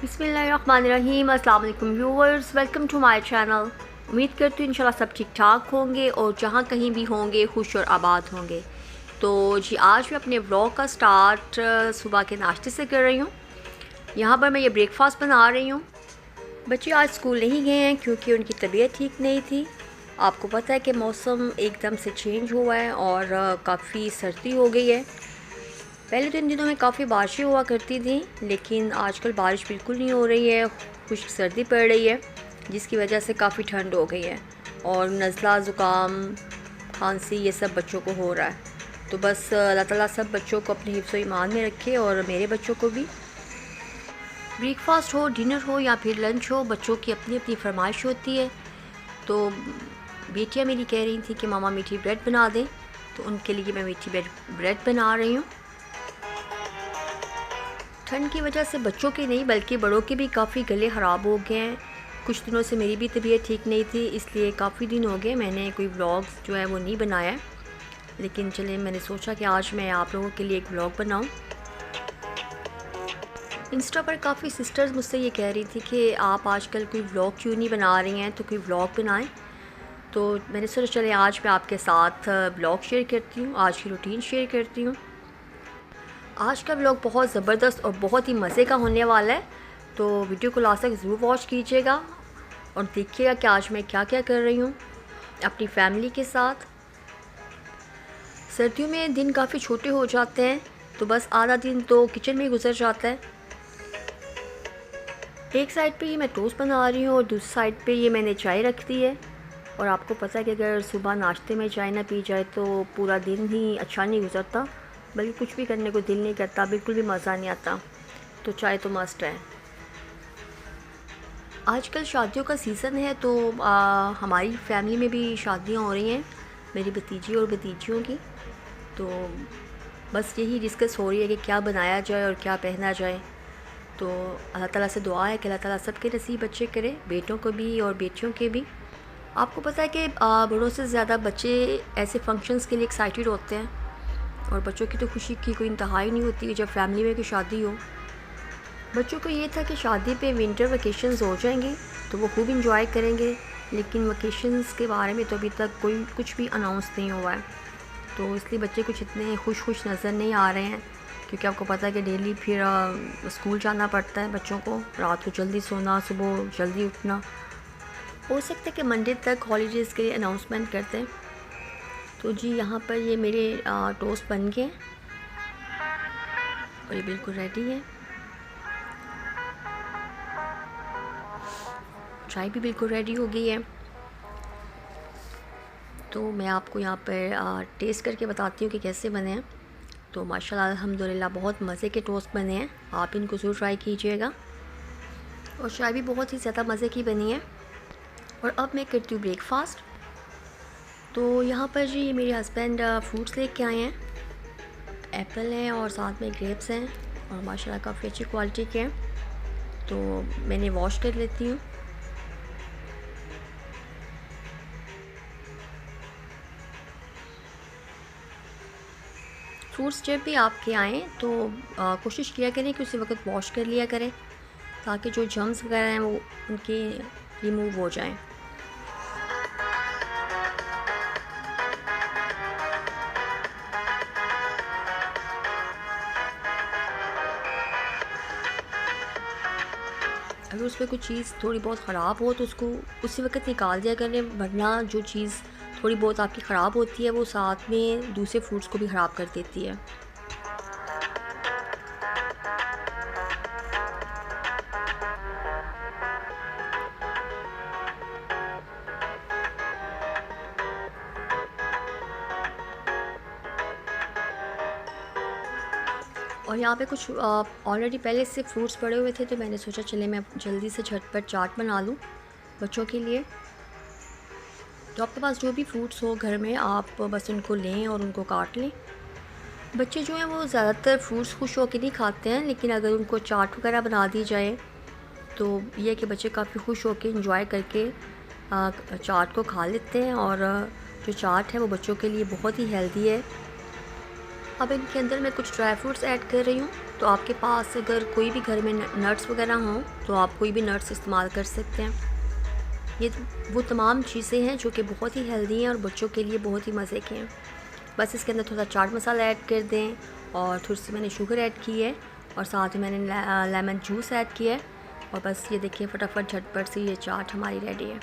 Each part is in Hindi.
बिस्मिल्लाहिर्रहमानिर्रहीम। अस्सलाम वालेकुम viewers, welcome to my channel. उम्मीद करती हूँ इंशाल्लाह सब ठीक ठाक होंगे और जहाँ कहीं भी होंगे खुश और आबाद होंगे। तो जी आज मैं अपने व्लॉग का स्टार्ट सुबह के नाश्ते से कर रही हूँ। यहाँ पर मैं ये ब्रेकफास्ट बना रही हूँ। बच्चे आज स्कूल नहीं गए हैं क्योंकि उनकी तबीयत ठीक नहीं थी। आपको पता है कि मौसम एकदम से चेंज हुआ है और काफ़ी सर्दी हो गई है। पहले तो इन दिनों में काफ़ी बारिशें हुआ करती थी, लेकिन आजकल बारिश बिल्कुल नहीं हो रही है। खुश्क सर्दी पड़ रही है जिसकी वजह से काफ़ी ठंड हो गई है और नज़ला ज़ुकाम खांसी ये सब बच्चों को हो रहा है। तो बस अल्लाह ताला सब बच्चों को अपने हिफ्ज़ ईमान में रखे और मेरे बच्चों को भी। ब्रेकफास्ट हो, डिनर हो या फिर लंच हो, बच्चों की अपनी अपनी फरमाइश होती है। तो बेटियाँ मेरी कह रही थी कि मामा मीठी ब्रेड बना दें, तो उनके लिए मैं मीठी ब्रेड बना रही हूँ। ठंड की वजह से बच्चों के नहीं बल्कि बड़ों के भी काफ़ी गले ख़राब हो गए हैं। कुछ दिनों से मेरी भी तबीयत ठीक नहीं थी, इसलिए काफ़ी दिन हो गए मैंने कोई व्लॉग्स जो है वो नहीं बनाया है। लेकिन चले मैंने सोचा कि आज मैं आप लोगों के लिए एक व्लॉग बनाऊं। इंस्टा पर काफ़ी सिस्टर्स मुझसे ये कह रही थी कि आप आजकल कोई व्लॉग क्यों नहीं बना रही हैं, तो कोई व्लॉग बनाएं। तो मैंने सोचा चले आज मैं आपके साथ व्लॉग शेयर करती हूँ, आज की रूटीन शेयर करती हूँ। आज का व्लॉग बहुत ज़बरदस्त और बहुत ही मज़े का होने वाला है, तो वीडियो को लास्ट तक ज़रूर वॉच कीजिएगा और देखिएगा कि आज मैं क्या क्या कर रही हूँ अपनी फैमिली के साथ। सर्दियों में दिन काफ़ी छोटे हो जाते हैं, तो बस आधा दिन तो किचन में गुजर जाता है। एक साइड पे ये मैं टोस्ट बना रही हूँ और दूसरी साइड पे ये मैंने चाय रख दी है। और आपको पता है कि अगर सुबह नाश्ते में चाय ना पी जाए तो पूरा दिन ही अच्छा नहीं गुजरता, बल्कि कुछ भी करने को दिल नहीं करता, बिल्कुल भी मज़ा नहीं आता। तो चाय तो मस्ट है। आजकल शादियों का सीज़न है, तो हमारी फैमिली में भी शादियां हो रही हैं, मेरी भतीजी और भतीजियों की। तो बस यही डिस्कस हो रही है कि क्या बनाया जाए और क्या पहना जाए। तो अल्लाह ताला से दुआ है कि अल्लाह ताला सबके नसीब अच्छे करे, बेटों को भी और बेटियों के भी। आपको पता है कि बड़ों से ज़्यादा बच्चे ऐसे फंक्शंस के लिए एक्साइटेड होते हैं और बच्चों की तो खुशी की कोई इंतहा ही नहीं होती कि जब फैमिली में कोई शादी हो। बच्चों को ये था कि शादी पे विंटर वेकेशंस हो जाएंगे तो वो खूब इंजॉय करेंगे, लेकिन वेकेशंस के बारे में तो अभी तक कोई कुछ भी अनाउंस नहीं हुआ है। तो इसलिए बच्चे कुछ इतने खुश नज़र नहीं आ रहे हैं, क्योंकि आपको पता है कि डेली फिर स्कूल जाना पड़ता है बच्चों को, रात को जल्दी सोना, सुबह जल्दी उठना। हो सकता है कि मंडे तक हॉलीडेज़ के लिए अनाउंसमेंट करते हैं। तो जी यहाँ पर ये मेरे टोस्ट बन गए और ये बिल्कुल रेडी है। चाय भी बिल्कुल रेडी हो गई है। तो मैं आपको यहाँ पर टेस्ट करके बताती हूँ कि कैसे बने हैं। तो माशाल्लाह अल्हम्दुलिल्लाह बहुत मज़े के टोस्ट बने हैं, आप इनको ज़रूर ट्राई कीजिएगा। और चाय भी बहुत ही ज़्यादा मज़े की बनी है। और अब मैं करती हूँ ब्रेकफास्ट। तो यहाँ पर जी मेरे हस्बैंड फ्रूट्स लेके आए हैं, एप्पल हैं और साथ में ग्रेप्स हैं और माशाल्लाह काफ़ी अच्छी क्वालिटी के हैं। तो मैंने वॉश कर लेती हूँ। फ्रूट्स जब भी आपके आएँ तो कोशिश किया करें कि उसी वक्त वॉश कर लिया करें, ताकि जो जर्म्स वगैरह हैं वो उनके रिमूव हो जाएं। अगर उसमें कुछ चीज़ थोड़ी बहुत ख़राब हो तो उसको उसी वक्त निकाल दिया करें, वरना जो चीज़ थोड़ी बहुत आपकी ख़राब होती है वो साथ में दूसरे फ्रूट्स को भी ख़राब कर देती है। और यहाँ पे कुछ ऑलरेडी पहले से फ्रूट्स पड़े हुए थे, तो मैंने सोचा चले मैं जल्दी से झटपट चाट बना लूँ बच्चों के लिए। तो आपके पास जो भी फ्रूट्स हो घर में, आप बस उनको लें और उनको काट लें। बच्चे जो हैं वो ज़्यादातर फ्रूट्स खुश होकर नहीं खाते हैं, लेकिन अगर उनको चाट वगैरह बना दी जाए तो ये है कि बच्चे काफ़ी खुश होकर इंजॉय करके चाट को खा लेते हैं। और जो चाट है वो बच्चों के लिए बहुत ही हेल्दी है। अब इनके अंदर मैं कुछ ड्राई फ्रूट्स ऐड कर रही हूँ। तो आपके पास अगर कोई भी घर में नट्स वगैरह हों तो आप कोई भी नट्स इस्तेमाल कर सकते हैं। ये वो तमाम चीज़ें हैं जो कि बहुत ही हेल्दी हैं और बच्चों के लिए बहुत ही मज़े के हैं। बस इसके अंदर थोड़ा चाट मसाला ऐड कर दें और थोड़ी सी मैंने शुगर ऐड की है और साथ में मैंने लेमन जूस ऐड किया है। और बस ये देखिए फटाफट झटपट से ये चाट हमारी रेडी है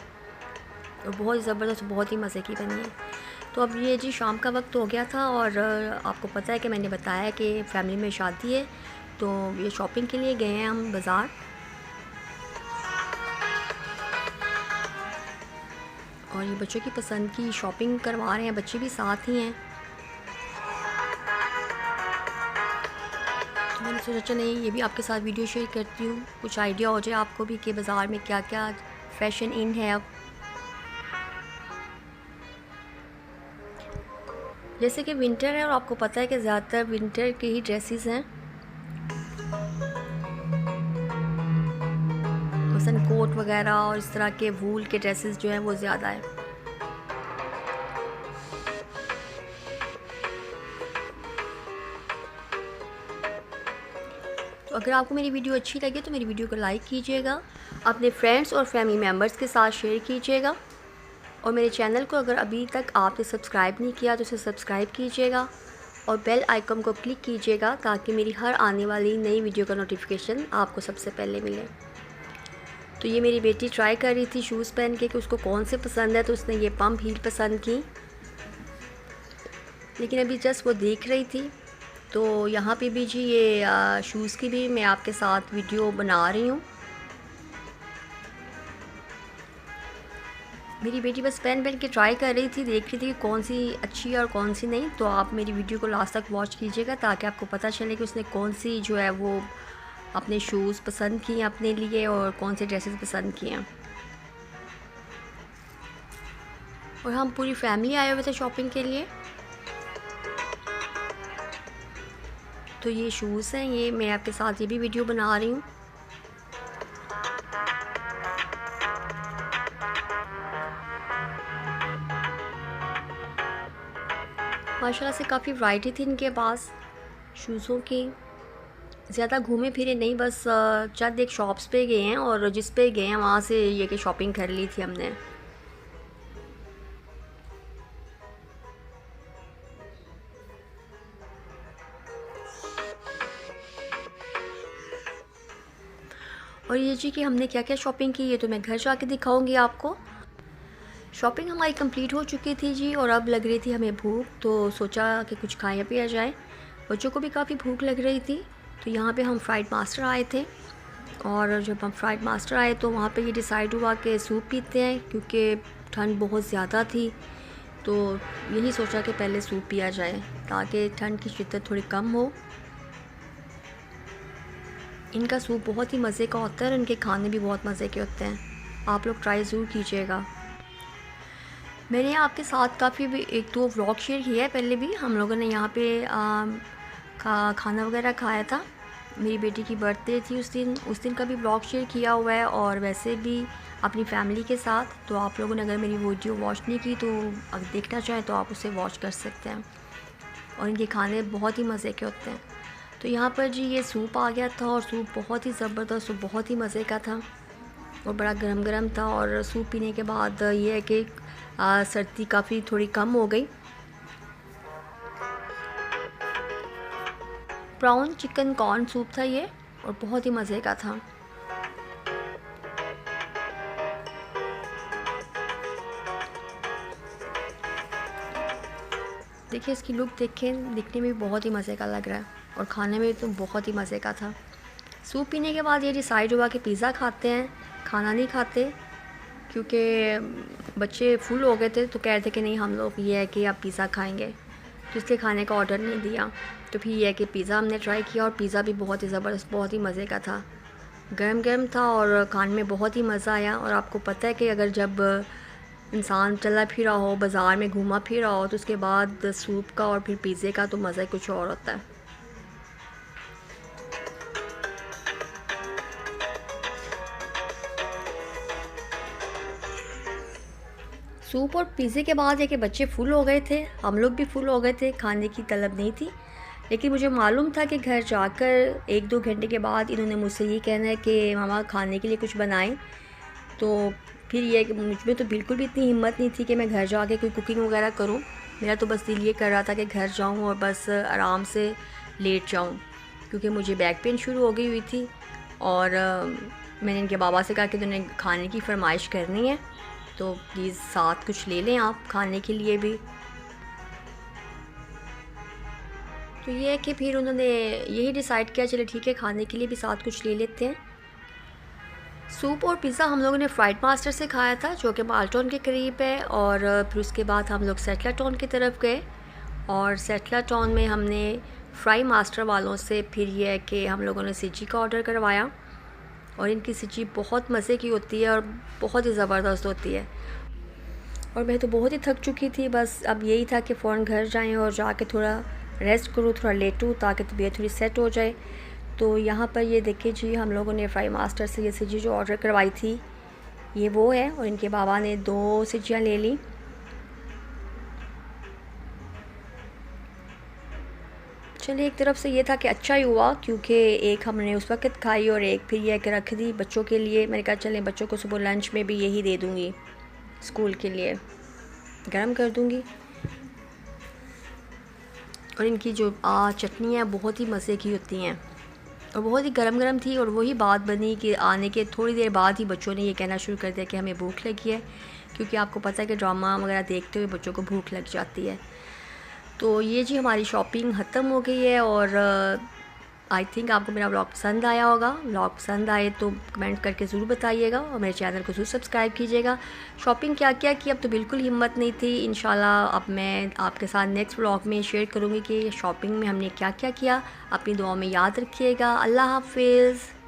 और बहुत ही ज़बरदस्त, बहुत ही मज़े की बनी है। तो अब ये जी शाम का वक्त हो गया था और आपको पता है कि मैंने बताया कि फ़ैमिली में शादी है, तो ये शॉपिंग के लिए गए हैं हम बाज़ार। और ये बच्चों की पसंद की शॉपिंग करवा रहे हैं, बच्चे भी साथ ही हैं। तो मैंने सोचा चलो ये भी आपके साथ वीडियो शेयर करती हूँ, कुछ आइडिया हो जाए आपको भी कि बाज़ार में क्या क्या फ़ैशन इन है अब। जैसे कि विंटर है और आपको पता है कि ज़्यादातर विंटर की ही ड्रेसेस हैं, मसलन कोट वगैरह और इस तरह के वूल के ड्रेसेस जो हैं वो ज़्यादा है। तो अगर आपको मेरी वीडियो अच्छी लगे तो मेरी वीडियो को लाइक कीजिएगा, अपने फ्रेंड्स और फैमिली मेम्बर्स के साथ शेयर कीजिएगा और मेरे चैनल को अगर अभी तक आपने सब्सक्राइब नहीं किया तो उसे सब्सक्राइब कीजिएगा और बेल आइकन को क्लिक कीजिएगा ताकि मेरी हर आने वाली नई वीडियो का नोटिफिकेशन आपको सबसे पहले मिले। तो ये मेरी बेटी ट्राई कर रही थी शूज़ पहन के कि उसको कौन से पसंद है, तो उसने ये पम्प हील पसंद की, लेकिन अभी जस्ट वो देख रही थी। तो यहाँ पे भी जी ये शूज़ की भी मैं आपके साथ वीडियो बना रही हूँ। मेरी बेटी बस पहन के ट्राई कर रही थी, देख रही थी कि कौन सी अच्छी है और कौन सी नहीं। तो आप मेरी वीडियो को लास्ट तक वॉच कीजिएगा ताकि आपको पता चले कि उसने कौन सी जो है वो अपने शूज़ पसंद किए अपने लिए और कौन से ड्रेसेस पसंद किए हैं। और हम पूरी फैमिली आए हुए थे शॉपिंग के लिए। तो ये शूज़ हैं, ये मैं आपके साथ ये भी वीडियो बना रही हूँ। माशाल्लाह से काफ़ी वैरायटी थी इनके पास शूज़ों की। ज़्यादा घूमे फिरे नहीं, बस चंद एक शॉप्स पे गए हैं और जिस पे गए हैं वहाँ से ये कि शॉपिंग कर ली थी हमने। और ये जी कि हमने क्या क्या शॉपिंग की ये तो मैं घर जाके दिखाऊंगी आपको। शॉपिंग हमारी कंप्लीट हो चुकी थी जी और अब लग रही थी हमें भूख, तो सोचा कि कुछ खाया पिया जाए। बच्चों को भी काफ़ी भूख लग रही थी। तो यहाँ पे हम फ्राइड मास्टर आए थे और जब हम फ्राइड मास्टर आए तो वहाँ पे ये डिसाइड हुआ कि सूप पीते हैं क्योंकि ठंड बहुत ज़्यादा थी। तो यही सोचा कि पहले सूप पिया जाए ताकि ठंड की शिद्दत थोड़ी कम हो। इनका सूप बहुत ही मज़े का होता है और इनके खाने भी बहुत मज़े के होते हैं, आप लोग ट्राई ज़रूर कीजिएगा। मैंने आपके साथ काफ़ी भी एक दो व्लॉग शेयर किया है पहले भी। हम लोगों ने यहाँ पे खाना वगैरह खाया था, मेरी बेटी की बर्थडे थी उस दिन का भी व्लॉग शेयर किया हुआ है और वैसे भी अपनी फैमिली के साथ। तो आप लोगों ने अगर मेरी वीडियो वॉच नहीं की तो अगर देखना चाहें तो आप उसे वॉच कर सकते हैं और इनके खाने बहुत ही मज़े के होते हैं। तो यहाँ पर जी ये सूप आ गया था और सूप बहुत ही ज़बरदस्त और बहुत ही मज़े का था और बड़ा गरम गरम था। और सूप पीने के बाद ये है कि सर्दी काफ़ी थोड़ी कम हो गई। ब्राउन चिकन कॉर्न सूप था ये और बहुत ही मज़े का था। देखिए इसकी लुक देखें, दिखने में भी बहुत ही मज़े का लग रहा है और खाने में तो बहुत ही मज़े का था। सूप पीने के बाद ये डिसाइड हुआ कि पिज़्ज़ा खाते हैं, खाना नहीं खाते क्योंकि बच्चे फुल हो गए थे। तो कह रहे थे कि नहीं हम लोग ये है कि आप पिज़्ज़ा खाएंगे, तो इसलिए खाने का ऑर्डर नहीं दिया। तो फिर ये है कि पिज़्ज़ा हमने ट्राई किया और पिज़्ज़ा भी बहुत ही ज़बरदस्त, बहुत ही मज़े का था, गर्म गर्म था और खाने में बहुत ही मज़ा आया। और आपको पता है कि अगर जब इंसान चला फिरा हो, बाज़ार में घूमा फिरा हो, तो उसके बाद सूप का और फिर पिज़्ज़े का तो मज़ा ही कुछ और होता है। सूप और पिज़्ज़े के बाद है कि बच्चे फुल हो गए थे, हम लोग भी फुल हो गए थे, खाने की तलब नहीं थी। लेकिन मुझे मालूम था कि घर जाकर 1-2 घंटे के बाद इन्होंने मुझसे ये कहना है कि मामा खाने के लिए कुछ बनाएं। तो फिर ये है कि मुझ में तो बिल्कुल भी इतनी हिम्मत नहीं थी कि मैं घर जाके कोई कुकिंग वगैरह करूं। मेरा तो बस दिल ये कर रहा था कि घर जाऊं और बस आराम से लेट जाऊं, क्योंकि मुझे बैक पेन शुरू हो गई हुई थी। और मैंने इनके बाबा से कहा कि उन्हें खाने की फरमाइश करनी है, तो प्लीज़ साथ कुछ ले लें आप खाने के लिए भी। तो ये है कि फिर उन्होंने यही डिसाइड किया, चलो ठीक है खाने के लिए भी साथ कुछ ले लेते हैं। सूप और पिज़्ज़ा हम लोगों ने फ्राइड मास्टर से खाया था, जो कि माल्टन के करीब है। और फिर उसके बाद हम लोग सेटलर टाउन की तरफ गए, और सेटलर टाउन में हमने फ्राई मास्टर वालों से फिर ये है कि हम लोगों ने सिची का ऑर्डर करवाया। और इनकी सिची बहुत मज़े की होती है और बहुत ही ज़बरदस्त होती है। और मैं तो बहुत ही थक चुकी थी, बस अब यही था कि फ़ौरन घर जाएं और जाके थोड़ा रेस्ट करूँ, थोड़ा लेटूँ ताकि तबीयत थोड़ी सेट हो जाए। तो यहाँ पर ये देखिए जी, हम लोगों ने फ्राई मास्टर से ये सिची जो ऑर्डर करवाई थी ये वो है, और इनके बाबा ने 2 सिचियाँ ले ली। चलिए, एक तरफ से ये था कि अच्छा ही हुआ, क्योंकि एक हमने उस वक्त खाई और एक फिर ये कि रख दी बच्चों के लिए। मैंने कहा चलें बच्चों को सुबह लंच में भी यही दे दूँगी, स्कूल के लिए गरम कर दूँगी। और इनकी जो चटनी है बहुत ही मज़े की होती हैं और बहुत ही गरम गरम थी। और वही बात बनी कि आने के थोड़ी देर बाद ही बच्चों ने ये कहना शुरू कर दिया कि हमें भूख लगी है, क्योंकि आपको पता है कि ड्रामा वगैरह देखते हुए बच्चों को भूख लग जाती है। तो ये जी हमारी शॉपिंग ख़त्म हो गई है। और आई थिंक आपको मेरा व्लॉग पसंद आया होगा। व्लॉग पसंद आए तो कमेंट करके ज़रूर बताइएगा और मेरे चैनल को ज़रूर सब्सक्राइब कीजिएगा। शॉपिंग क्या क्या की अब तो बिल्कुल हिम्मत नहीं थी। इंशाल्लाह अब मैं आपके साथ नेक्स्ट व्लॉग में शेयर करूँगी कि शॉपिंग में हमने क्या क्या किया। अपनी दुआओं में याद रखिएगा। अल्लाह हाफिज़।